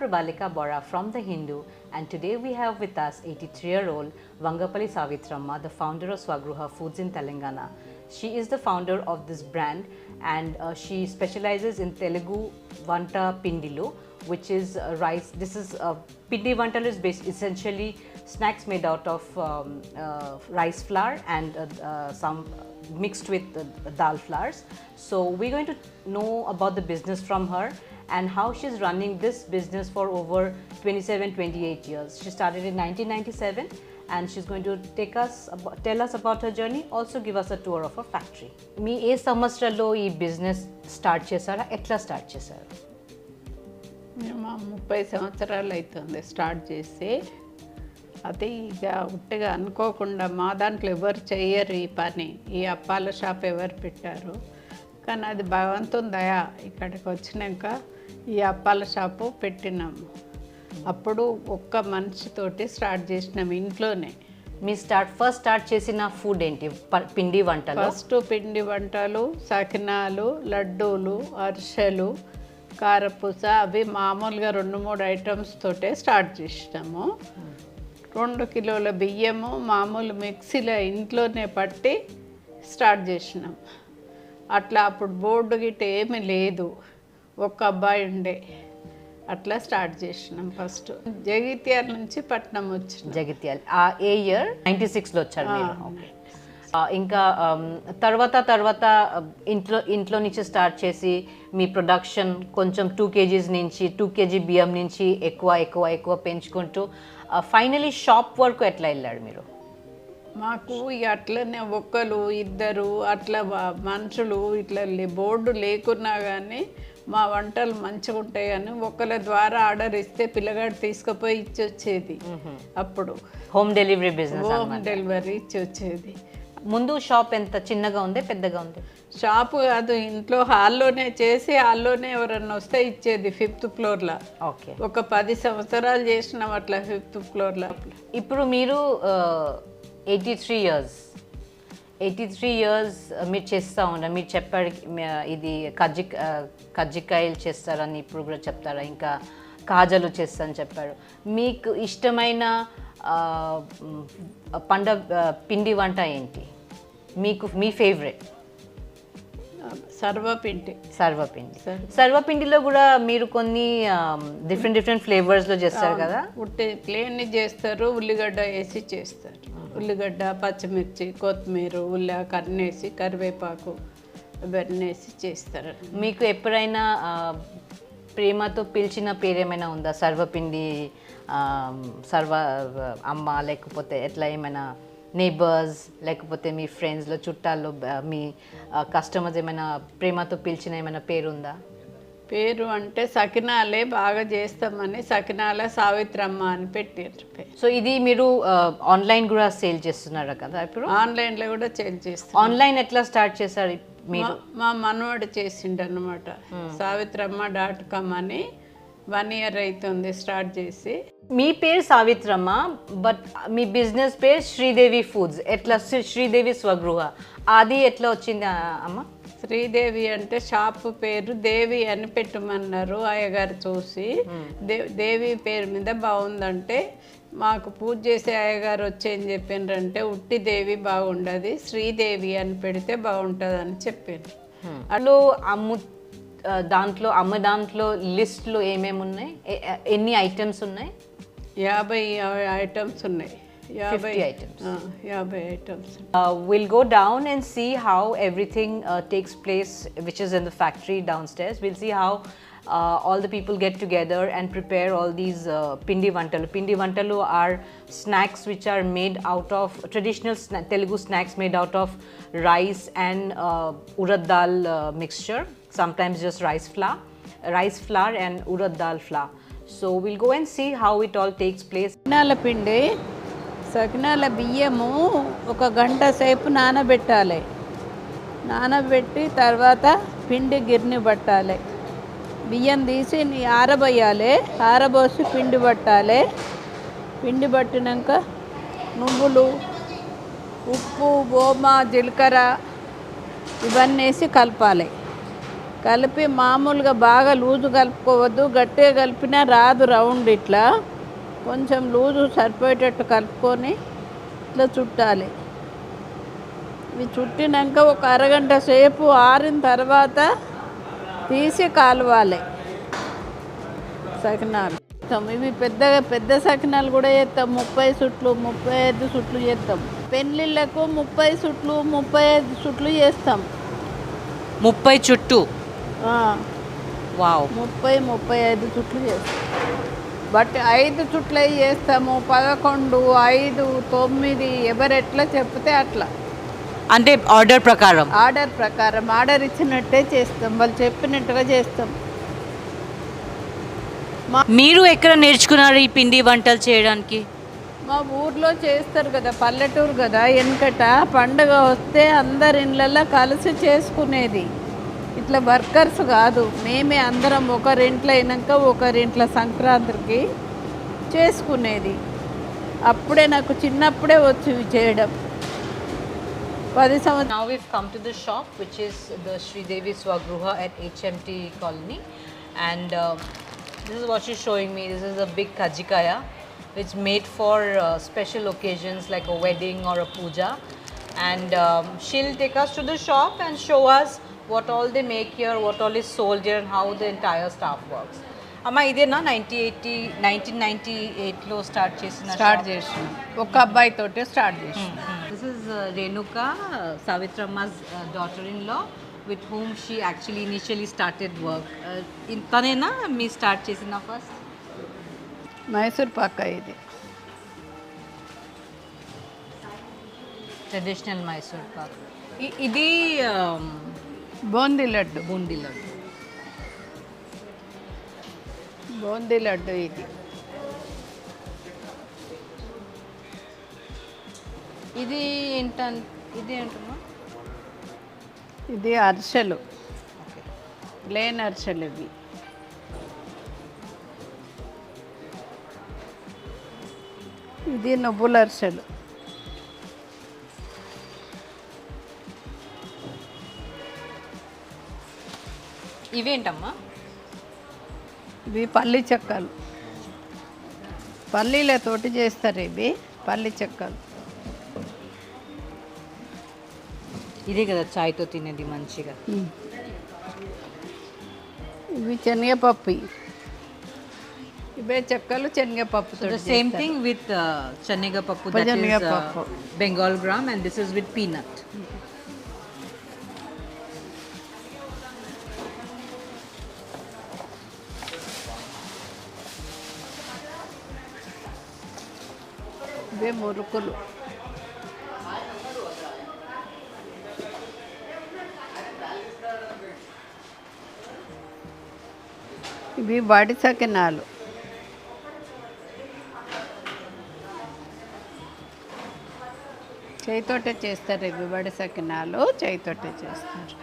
Prabalika Bora from the Hindu, and today we have with us 83-year-old Vangapalli Savithramma, the founder of Swagruha Foods in Telangana. She is the founder of this brand, and she specializes in Telugu Vanta Pindilu, which is rice. This is Pindi Vantalu is based essentially snacks made out of rice flour and some mixed with dal flours. So we're going to know about the business from her and how she's running this business for over 27-28 years. She started in 1997 and she's going to tell us about her journey, also give us a tour of her factory. మీ ఏ సంవత్సరంలో ఈ business start చేశారా, ఎట్లా start చేశారు? మేము 30 సంవత్సరాలు అవుతుంది start చేసి. అది ఇక ఉట్టిగా అనుకోకుండా మా దాంట్లో ఎవరు చెయ్యరు ఈ పని, ఈ అప్పాల షాప్ ఎవరు పెట్టారు, కానీ అది భగవంతుని దయ. ఇక్కడికి వచ్చినాక ఈ అప్పాల షాపు పెట్టినాము. అప్పుడు ఒక్క మనిషితోటి స్టార్ట్ చేసినాము ఇంట్లోనే. మీ ఫస్ట్ స్టార్ట్ చేసిన ఫుడ్ ఏంటి? పిండి వంటలు. ఫస్ట్ పిండి వంటలు, సకినాలు, లడ్డూలు, అరిసెలు, కారపూస, అవి మామూలుగా 2-3 ఐటమ్స్ తోటే స్టార్ట్ చేసినాము. 2 కిలోల బియ్యము మామూలు మిక్సీలో ఇంట్లోనే పట్టి స్టార్ట్ చేసినాం. అట్లా అప్పుడు బోర్డు గిట్ట ఏమీ లేదు, ఒక్క అబ్బాయి ఉండే. అట్లా స్టార్ట్ చేసినాం. ఫస్ట్ జగిత్యాల నుంచి పట్నం వచ్చిన. జగిత్యాల ఏ ఇయర్? 96లో వచ్చారు మీరు. ఇంకా తర్వాత ఇంట్లో నుంచి స్టార్ట్ చేసి మీ ప్రొడక్షన్ కొంచెం 2 kgs నుంచి 2 kg బియ్యం నుంచి ఎక్కువ పెంచుకుంటూ ఫైనలీ షాప్ వరకు ఎట్లా వెళ్ళాడు మీరు? మాకు అట్లనే ఒకరు ఇద్దరు అట్లా మనుషులు ఇట్లా బోర్డు లేకున్నా కానీ మా వంటలు మంచిగా ఉంటాయి అని ఒకళ్ళ ద్వారా ఆర్డర్ ఇస్తే పిల్లగాడు తీసుకుపోయి ఇచ్చి వచ్చేది. అప్పుడు home delivery business. Home delivery ఇచ్చి వచ్చేది. ముందు షాప్ ఎంత చిన్నగా ఉంది, పెద్దగా ఉంది? షాపు కాదు, ఇంట్లో హాల్లోనే చేసి హాల్లోనే ఎవరన్నా వస్తే ఇచ్చేది 5th ఫ్లోర్లో. ఓకే. ఒక 10 సంవత్సరాలు చేసినాం అట్లా 5th ఫ్లోర్లో. ఇప్పుడు మీరు 83 ఇయర్స్ మీరు చేస్తూ ఉన్నారు. మీరు చెప్పారు ఇది కజ్జికాయలు చేస్తారని, ఇప్పుడు కూడా చెప్తారా? ఇంకా కాజలు చేస్తారని చెప్పారు. మీకు ఇష్టమైన పిండి వంట ఏంటి? మీ ఫేవరెట్? సర్వపిండిలో కూడా మీరు కొన్ని డిఫరెంట్ ఫ్లేవర్స్లో చేస్తారు కదా? ప్లేన్ చేస్తారు, ఉల్లిగడ్డ వేసి చేస్తారు. ఉల్లిగడ్డ, పచ్చిమిర్చి, కొత్తిమీర, కన్నేసి, కరివేపాకు ఇవన్నీ వేసి చేస్తారు. మీకు ఎప్పుడైనా ప్రేమతో పిలిచిన పేరేమైనా ఉందా? సర్వపిండి అమ్మ, లేకపోతే ఎట్లా ఏమైనా నేబర్స్, లేకపోతే మీ ఫ్రెండ్స్లో, చుట్టాల్లో, మీ కస్టమర్స్ ఏమైనా ప్రేమతో పిలిచిన ఏమైనా పేరు ఉందా? పేరు అంటే సకినాలే బాగా చేస్తామని సకినాల సావిత్రమ్మ అని పెట్టారు. సో ఇది మీరు ఆన్లైన్ కూడా సేల్ చేస్తున్నారా కదా? ఇప్పుడు ఆన్లైన్లో కూడా సేల్ చేస్తాం. ఆన్లైన్ ఎట్లా స్టార్ట్ చేశారు మీరు? మా మనవాడు చేసిండనమాట. savitramma.com అని 1 year అవుతుంది స్టార్ట్ చేసి. మీ పేరు సావిత్రమ్మ, బట్ మీ బిజినెస్ పేరు శ్రీదేవి ఫుడ్స్. ఎట్లా శ్రీదేవి స్వగృహ, అది ఎట్లా వచ్చింది అమ్మ? శ్రీదేవి అంటే షాపు పేరు, దేవి అని పెట్టమన్నారు అయ్యగారు చూసి. దేవి పేరు మీద బాగుందంటే మాకు పూజ చేసే అయ్యగారు వచ్చి ఏం చెప్పిండ్రంటే ఉట్టి దేవి బాగుండదు, శ్రీదేవి అని పెడితే బాగుంటుంది అని చెప్పారు. అందులో దాంట్లో లిస్ట్లో ఏమేమి ఉన్నాయి? ఎన్ని ఐటమ్స్ ఉన్నాయి? 50 ఐటమ్స్ ఉన్నాయి. 50 items. 50 items. We'll go down and see how everything takes place, which is in the factory downstairs. We'll see how all the people get together and prepare all these pindi vantalu. Pindi vantalu are snacks which are made out of traditional Telugu snacks made out of rice and urad dal mixture. Sometimes just rice flour and urad dal flour. So we'll go and see how it all takes place. సకినాల బియ్యము 1 గంట సేపు నానబెట్టాలి. నానబెట్టి తర్వాత పిండి గిర్ని పట్టాలి. బియ్యం తీసి ఆరబోయాలి. ఆరబోసి పిండి పట్టాలి. పిండి పట్టినాక నువ్వులు, ఉప్పు, ఓమ, జీలకర్ర ఇవన్నీ వేసి కలపాలి. కలిపి మామూలుగా బాగా లూజు కలుపుకోవద్దు, గట్టిగా కలిపినా రాదు రౌండ్. ఇట్లా కొంచెం లూజు సరిపోయేటట్టు కలుపుకొని ఇట్లా చుట్టాలి. ఇవి చుట్టినాక ఒక అరగంట సేపు ఆరిన తర్వాత తీసి కాలవాలి సకినాలు. ఇవి పెద్ద సకినాలు కూడా చేస్తాం. 30 సుట్లు 35 సుట్లు చేస్తాం. పెళ్ళిళ్ళకు 30 సుట్లు 35 సుట్లు చేస్తాం. 30 చుట్టూ? వావ్. 35 చుట్లు చేస్తాం. బట్ 5 చుట్లు అవి చేస్తాము. 11, 5, 9 ఎవరు ఎట్లా చెప్తే అట్లా. అంటే ఆర్డర్ ప్రకారం? ఆర్డర్ ఇచ్చినట్టే చేస్తాం, వాళ్ళు చెప్పినట్టుగా చేస్తాం. మీరు ఎక్కడ నేర్చుకున్నారు ఈ పిండి వంటలు చేయడానికి? మా ఊర్లో చేస్తారు కదా, పల్లెటూరు కదా. వెనకట పండుగ వస్తే అందరి ఇళ్ళల్లో కలిసి చేసుకునేది. ఇట్లా వర్కర్స్ కాదు, మేమే అందరం ఒకరింట్లో అయినాక ఒకరింట్లో సంక్రాంతికి చేసుకునేది. అప్పుడే నాకు చిన్నప్పుడే వచ్చి చేయడం. 10 సంవత్సరాలు. Now we've come to the shop which is the Sreedevi Swagruha at HMT colony, and this is what she's showing me. This is a big kajikaya. It's made for special occasions like a wedding or a puja, and she'll take us to the shop and show us what all they make here, what all is sold here, and how the entire staff works. Amma idena 1998 lo start చేసిన ఒక అబ్బాయి తోటే start చేసిన. This is Renuka, Savithramma's daughter-in-law, with whom she actually initially started work. Tanena me start chesina first. Mysore పాక ఇది traditional Mysore Pak. ఇది బూందీ లడ్డు. ఇది ఏంటమ్మా? ఇది అరిసెలు, ప్లేన్ అరిసెలు. ఇవి ఇది నువ్వుల అరిసెలు. ఇవేంటమ్మా? ఇవి పల్లి చెక్కలు, పల్లీలతోటి చేస్తారు. ఇవి పల్లి చెక్కలు. ఇదే కదా చాయ్తో తినేది మంచిగా. ఇవి శనగపప్పు. ఇవే చెక్కలు శనగపప్పు. సేమ్ థింగ్ విత్ శనగపప్పు, Bengal gram, and this is with peanut. ఇవే మురుకులు. ఇవి వడి సకినాలు. చేయితోటే చేస్తారు. ఇవి వడి సకినాలు చేయితోటే చేస్తారు.